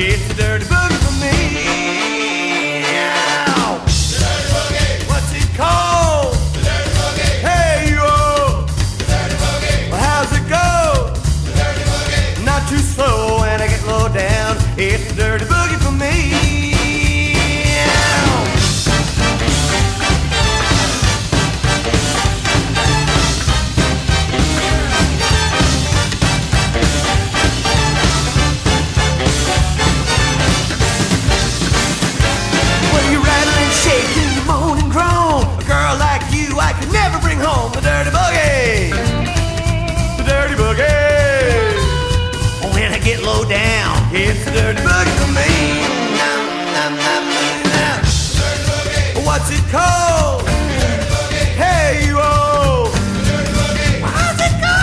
It's the dirty boogie for me. Ow. The dirty boogie. What's it called? The dirty boogie. Hey, you all. The dirty boogie. Well, how's it go? The dirty boogie. Not too slow when I get low down. It's the dirty boogie for me. Ow. Well, you rattle and shake and you moan and groan. A girl like you I could never bring home. The dirty boogie. The dirty boogie. When I get low down, it's the dirty boogie for me. Nom, nom, nom, nom. The dirty boogie. What's it called? The dirty boogie. Hey, you all. The dirty boogie. How's it go?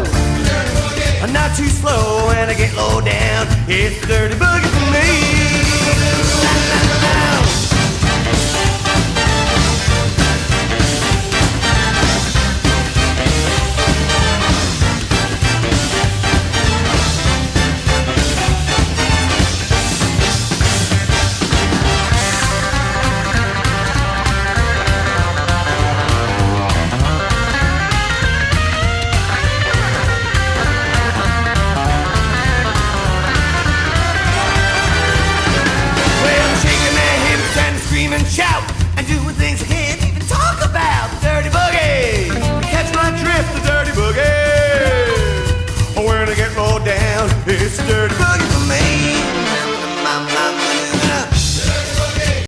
The dirty boogie. I'm not too slow when I get low down. It's the dirty boogie for me. Well, I'm shaking my hips and scream and shout and doing things I can't even talk about. The dirty boogie. Catch my drift, the dirty boogie. When I get low down, it's the dirty boogie.